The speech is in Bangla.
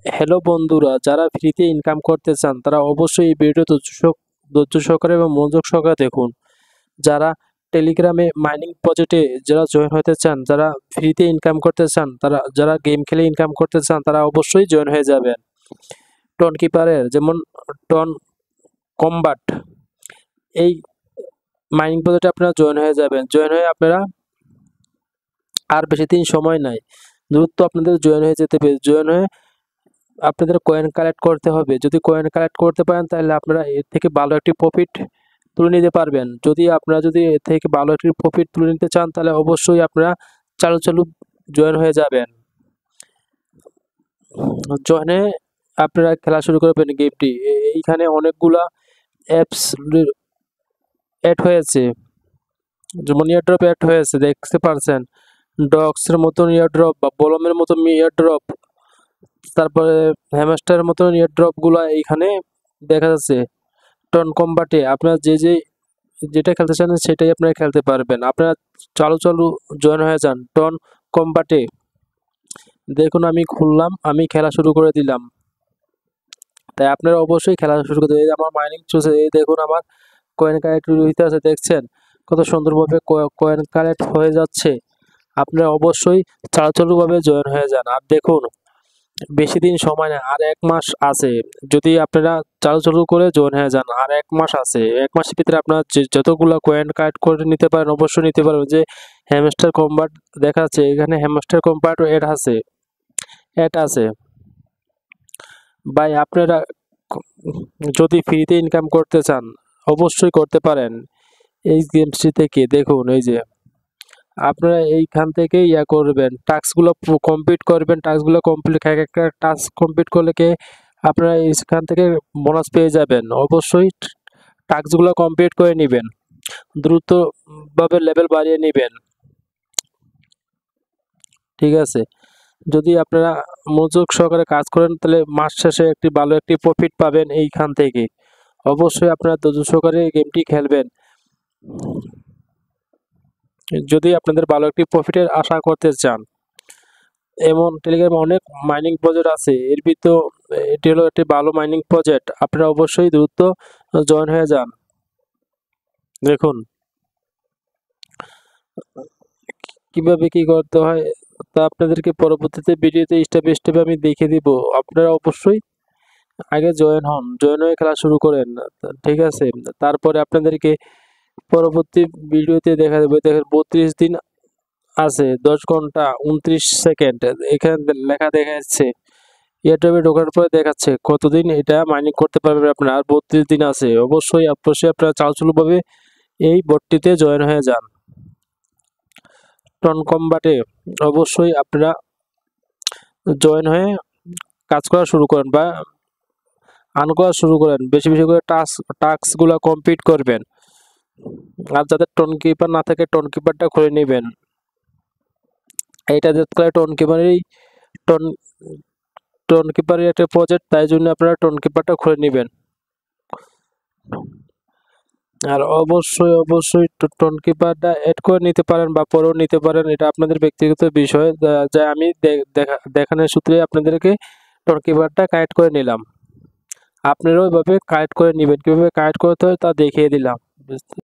হ্যালো বন্ধুরা, যারা ফ্রিতে ইনকাম করতে চান তারা অবশ্যই এই ভিডিও ধৈর্য সহকারে এবং মনোযোগ সহকারে দেখুন। যারা টেলিগ্রামে মাইনিং প্রজেক্টে যারা জয়েন হতে চান, যারা ফ্রিতে ইনকাম করতে চান, যারা গেম খেলে ইনকাম করতে চান তারা অবশ্যই জয়েন হয়ে যাবেন। টন কিপারের যেমন টন কম্বাট এই মাইনিং প্রজেক্টে আপনারা জয়েন হয়ে যাবেন। জয়েন হয়ে আপনারা আর বেশি দিন সময় নাই, দ্রুত আপনাদের জয়েন হয়ে যেতে হবে। জয়েন হয়ে আপনাদের কয়েন কালেক্ট করতে হবে। যদি কয়েন কালেক্ট করতে পারেন তাহলে আপনারা এর থেকে ভালো একটি প্রফিট তুলে নিতে পারবেন। যদি এর থেকে ভালো একটি প্রফিট তুলে নিতে চান তাহলে অবশ্যই আপনারা চালু জয়েন হয়ে যাবেন। জয়েনে আপনারা খেলা শুরু করবেন গেমটি। এইখানে অনেকগুলা অ্যাপস অ্যাড হয়েছে, যেমন ইয়ারড্রপ অ্যাড হয়েছে দেখতে পারছেন। ডক্সের মতন ইয়ারড্রপ বা বলমের মতন ইয়ারড্রপ, তারপরে হ্যামস্টারের মতন ইয়ারড্রপগুলো এইখানে দেখা যাচ্ছে। টন কম্বাটে আপনারা যেটা খেলতে চান সেটাই আপনারা খেলতে পারবেন। আপনারা চালু জয়েন হয়ে যান টন কম্বাটে। দেখুন আমি খুললাম, আমি খেলা শুরু করে দিলাম। তাই আপনারা অবশ্যই খেলা শুরু করতে। এই আমার মাইনিং চলছে, এই দেখুন আমার কয়েন কালেক্ট হইতে আছে, দেখছেন কত সুন্দরভাবে কয়েন কালেক্ট হয়ে যাচ্ছে। আপনারা অবশ্যই চালুভাবে জয়েন হয়ে যান। আর দেখুন বেশি দিন সময় নেই, আর 1 মাস আছে। যদি আপনারা চালু করে জয়েন হয়ে যান, আর 1 মাস আছে। 1 মাসের ভিতরে আপনারা যতগুলো কয়েন কালেক্ট করে নিতে পারেন অবশ্যই নিতে পারবেন। যে হ্যামস্টার কম্বাট দেখাচ্ছে এখানে, হ্যামস্টার কম্বাট অ্যাড আছে ভাই। আপনারা যদি ফ্রিতে ইনকাম করতে চান অবশ্যই করতে পারেন এই গেমসটি থেকে। দেখুন এই যে আপনারা এইখান থেকে করবেন, টাস্কগুলো কমপ্লিট করবেন। টাস্কগুলো কমপ্লিট, একটা টাস্ক কমপ্লিট করলে আপনারা এইখান থেকে বোনাস পেয়ে যাবেন। অবশ্যই টাস্কগুলো কমপ্লিট করে নেবেন, দ্রুতভাবে লেভেল বাড়িয়ে নেবেন, ঠিক আছে। যদি আপনারা মনোযোগ সহকারে কাজ করেন তাহলে মাস শেষে ভালো একটি প্রফিট পাবেন এইখান থেকে। অবশ্যই আপনারা ধৈর্য সহকারে গেমটি খেলবেন যদি আপনাদের ভালো একটি প্রফিটের আশা করতে চান। এমন টেলিগ্রামে অনেক মাইনিং প্রজেক্ট আছে, এর ভিতর এটি হলো একটি ভালো মাইনিং প্রজেক্ট। আপনারা অবশ্যই দ্রুত জয়েন হয়ে যান। দেখুন কিভাবে কি করতে হয় তা আপনাদেরকে পরবর্তীতে ভিডিওতে স্টেপ বাই স্টেপ আমি দেখিয়ে দিব। আপনারা অবশ্যই আগে জয়েন হন, জয়েন হয়ে খেলা শুরু করেন, ঠিক আছে। তারপরে আপনাদেরকে পরবর্তী ভিডিওতে দেখা যাবে। দেখেন 32 দিন আছে, 10 ঘন্টা 29 সেকেন্ড এখানে লেখা দেখা যাচ্ছে। এয়ারড্রপে ঢোকার পরে দেখাচ্ছে কতদিন এটা মাইনিং করতে পারবেন আপনারা। আর 32 দিন আছে। অবশ্যই আপনারা চালুভাবে এই বোটটিতে জয়েন হয়ে যান। টন কম্বাটে অবশ্যই আপনারা জয়েন হয়ে কাজ করা শুরু করেন বা আর্ন করা শুরু করেন। বেশি করে টাস্কগুলো কমপ্লিট করবেন। আর যাদের টন কিপার না থাকে টন কিপারটা খুলে নেবেন। এটা দেখতে টন কিপারেরই টন টন কিপারের একটা প্রজেক্ট, তাই জন্য আপনারা টন কিপারটা খুলে নেবেন। আর অবশ্যই টন কিপারটা অ্যাড করে নিতে পারেন বা পরেও নিতে পারেন, এটা আপনাদের ব্যক্তিগত বিষয়। যা আমি দেখানোর সূত্রে আপনাদেরকে টন কিপারটা কালেক্ট করে নিলাম। আপনারাও এভাবে কালেক্ট করে নেবেন। কিভাবে কালেক্ট করতে হয় তা দেখিয়ে দিলাম।